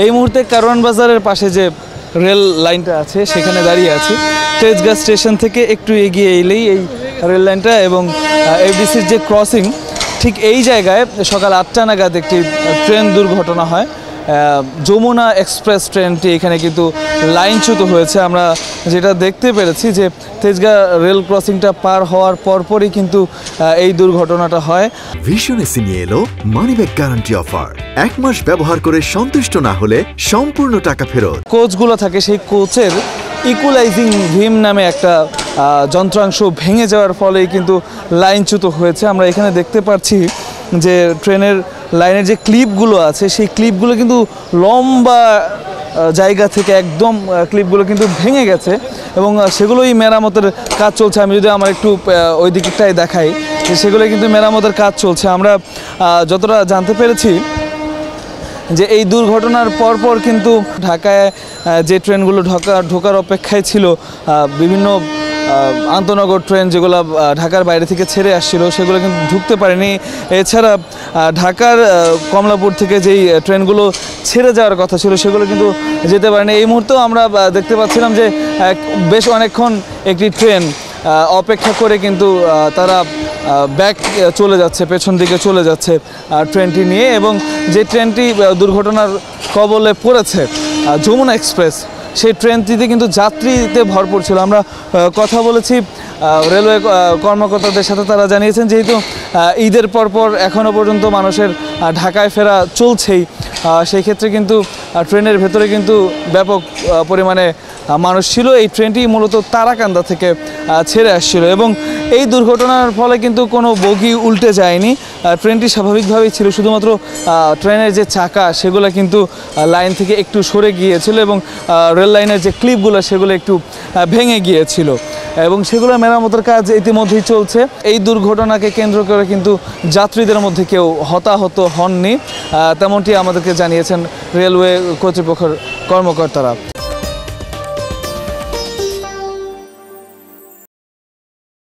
এই মুহূর্তে কারওয়ান বাজারের পাশে যে রেল লাইনটা আছে সেখানে দাঁড়িয়ে আছি। তেজগাঁ স্টেশন থেকে একটু এগিয়ে এলেই এই রেল লাইনটা এবং এফডিসির যে ক্রসিং, ঠিক এই জায়গায় সকাল 8টা নাগাদ একটি ট্রেন দুর্ঘটনা হয়। যমুনা এক্সপ্রেস ট্রেনটি এখানে কিন্তু লাইনচ্যুত হয়েছে। আমরা যেটা দেখতে পেরেছি যে তেজগাঁ রেল ক্রসিংটা পার হওয়ার পরপরই কিন্তু এই দুর্ঘটনাটা হয়। ভিশন এসি নিয়ে এলো মানিব্যাগ গ্যারান্টি অফার। 1 মাস ব্যবহার করে সন্তুষ্ট না হলে সম্পূর্ণ টাকা ফেরত। কোচগুলো থাকে, সেই কোচের ইকুয়ালাইজিং ভিম নামে একটা যন্ত্রাংশ ভেঙে যাওয়ার ফলেই কিন্তু লাইনচ্যুত হয়েছে। আমরা এখানে দেখতে পাচ্ছি যে ট্রেনের লাইনের যে ক্লিপগুলো আছে সেই ক্লিপগুলো কিন্তু লম্বা জায়গা থেকে একদম ক্লিপগুলো কিন্তু ভেঙে গেছে এবং সেগুলোই মেরামতের কাজ চলছে। আমি যদি আমার একটু ওই দিকটাই দেখাই, সেগুলোই কিন্তু মেরামতের কাজ চলছে। আমরা যতটা জানতে পেরেছি যে এই দুর্ঘটনার পরপর কিন্তু ঢাকায় যে ট্রেনগুলো ঢোকার অপেক্ষায় ছিল, বিভিন্ন আন্তনগর ট্রেন যেগুলো ঢাকার বাইরে থেকে ছেড়ে আসছিল সেগুলো কিন্তু ঢুকতে পারেনি। এছাড়া ঢাকার কমলাপুর থেকে যেই ট্রেনগুলো ছেড়ে যাওয়ার কথা ছিল সেগুলো কিন্তু যেতে পারেনি। এই মুহূর্তেও আমরা দেখতে পাচ্ছিলাম যে বেশ অনেকক্ষণ একটি ট্রেন অপেক্ষা করে কিন্তু তারা ব্যাক চলে যাচ্ছে, পেছন দিকে চলে যাচ্ছে ট্রেনটি নিয়ে। এবং যে ট্রেনটি দুর্ঘটনার কবলে পড়েছে যমুনা এক্সপ্রেস, সেই ট্রেনটিতে কিন্তু যাত্রীতে ভরপুর ছিল। আমরা কথা বলেছি রেলওয়ে কর্মকর্তাদের সাথে, তারা জানিয়েছেন যেহেতু ঈদের পরপর এখনও পর্যন্ত মানুষের ঢাকায় ফেরা চলছেই, সেই ক্ষেত্রে কিন্তু ট্রেনের ভেতরে কিন্তু ব্যাপক পরিমাণে মানুষ ছিল। এই ট্রেনটি মূলত তারাকান্দা থেকে ছেড়ে আসছিল এবং এই দুর্ঘটনার ফলে কিন্তু কোনো বগি উল্টে যায়নি। ট্রেনটি স্বাভাবিকভাবেই ছিল, শুধুমাত্র ট্রেনের যে চাকা সেগুলো কিন্তু লাইন থেকে একটু সরে গিয়েছিল এবং রেল লাইনের যে ক্লিপগুলো সেগুলো একটু ভেঙে গিয়েছিল এবং সেগুলো মেরামতের কাজ ইতিমধ্যেই চলছে। এই দুর্ঘটনাকে কেন্দ্র করে কিন্তু যাত্রীদের মধ্যে কেউ হতাহত হননি, তেমনটি আমাদেরকে জানিয়েছেন রেলওয়ে কর্তৃপক্ষের কর্মকর্তারা।